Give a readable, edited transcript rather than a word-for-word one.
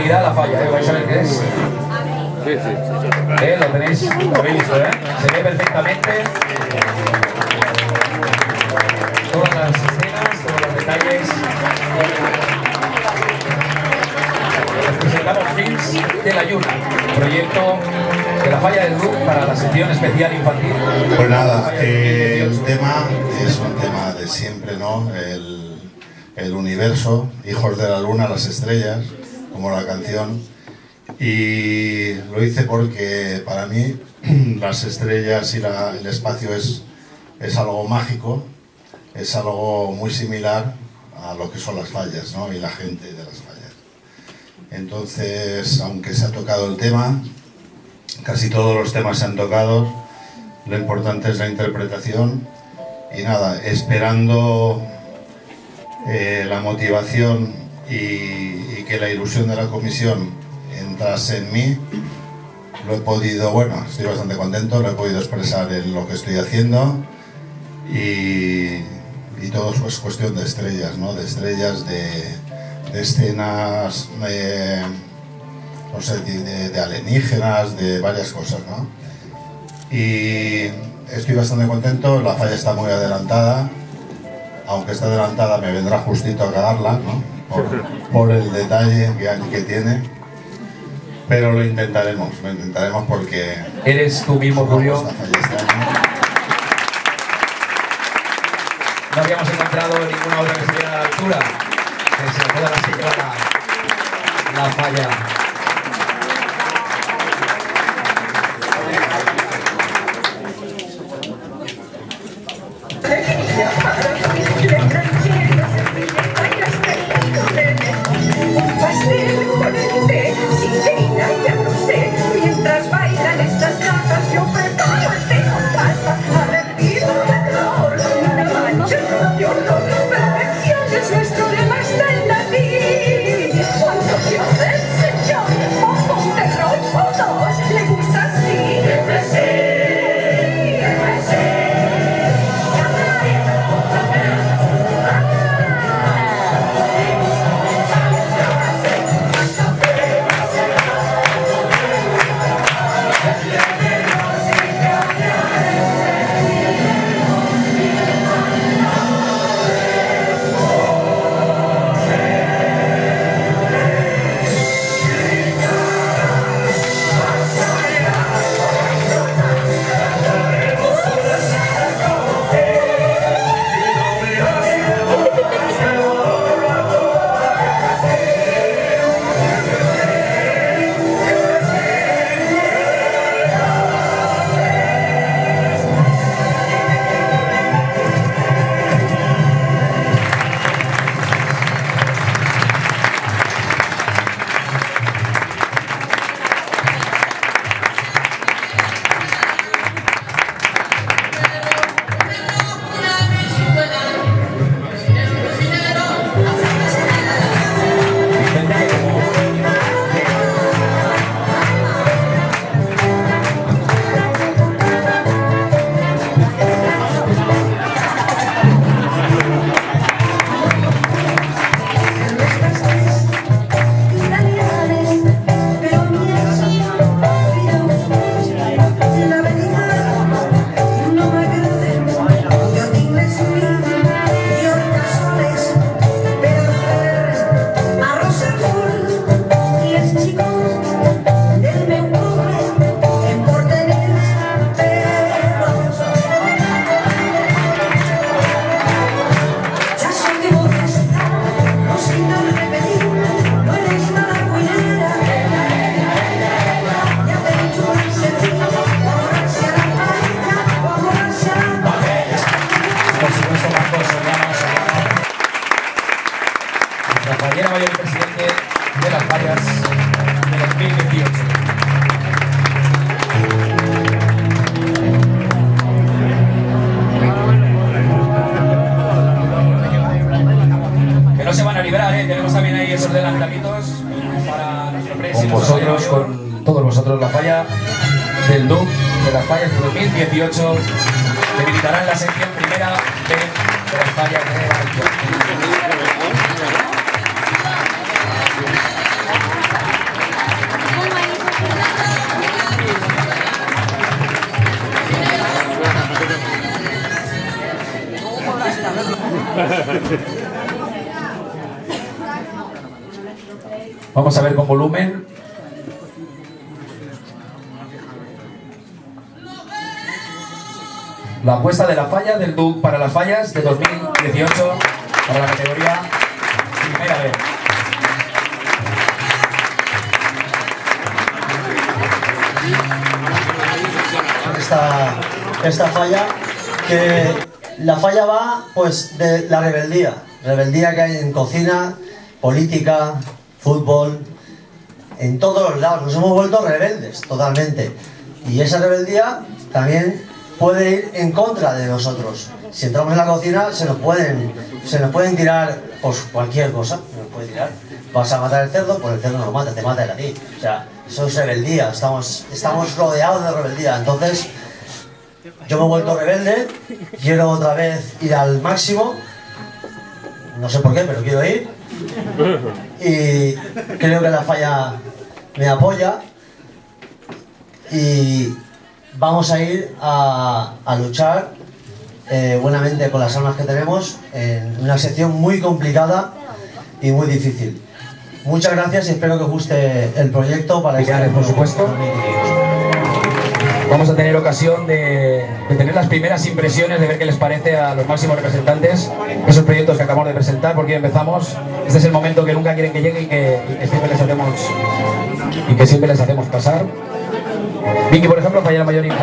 seguridad la falla, vais a ver qué es. Sí, sí. Lo tenéis, lo habéis visto, se ve perfectamente. Todas las escenas, todos los detalles. Les presentamos Films de la Lluna, proyecto de la falla del Duc para la sección especial infantil. Pues nada, el tema es un tema de siempre, ¿no? El universo, hijos de la luna, las estrellas, como la canción. Y lo hice porque para mí las estrellas y el espacio es algo mágico, es algo muy similar a lo que son las fallas, ¿no? Y la gente de las fallas. Entonces, aunque se ha tocado el tema, casi todos los temas se han tocado, lo importante es la interpretación y nada, esperando la motivación y que la ilusión de la comisión entrase en mí, lo he podido, bueno, estoy bastante contento, lo he podido expresar en lo que estoy haciendo y todo es pues cuestión de estrellas, ¿no? De estrellas, de escenas, no sé, de alienígenas, de varias cosas, ¿no? Y estoy bastante contento, la falla está muy adelantada, aunque está adelantada me vendrá justito a cagarla, ¿no? Por el detalle que tiene, pero lo intentaremos porque... ¿Eres tú mismo, Julio? No habíamos encontrado ninguna otra que estuviera a la altura, que se pueda asignar la falla. Mientras bailan estas gatas, yo preparo el té con pasta, arrepentido de color, una mancha, yo no, perfección es nuestro lema, está en latín. Cuando Dios del Señor, pongo un terror, todos, ¿le gusta así? Caballero Mayor Presidente de las Fallas de 2018. Que no se van a librar, tenemos también ahí esos adelantamientos para nuestro presidente. Con vosotros, con todos vosotros, la falla del Duc de las Fallas de 2018, que militará en la sección primera de las Fallas de Valencia. Vamos a ver con volumen. La apuesta de la falla del DUC para las fallas de 2018 para la categoría Primera B. Esta falla, que la falla va pues de la rebeldía que hay en cocina, política, fútbol, en todos los lados. Nos hemos vuelto rebeldes totalmente, y esa rebeldía también puede ir en contra de nosotros. Si entramos en la cocina se nos pueden tirar pues cualquier cosa, nos puede tirar. Vas a matar el cerdo, pues el cerdo no mata, te mata él a ti. O sea, eso es rebeldía, estamos rodeados de rebeldía. Entonces yo me he vuelto rebelde, quiero otra vez ir al máximo, no sé por qué, pero quiero ir, y creo que la falla me apoya, y vamos a ir a luchar buenamente con las armas que tenemos en una sección muy complicada y muy difícil. Muchas gracias y espero que os guste el proyecto para por supuesto. Vamos a tener ocasión de tener las primeras impresiones, de ver qué les parece a los máximos representantes esos proyectos que acabamos de presentar, porque empezamos. Este es el momento que nunca quieren que llegue y que siempre les hacemos pasar. Vicky, por ejemplo, falla la mayoría.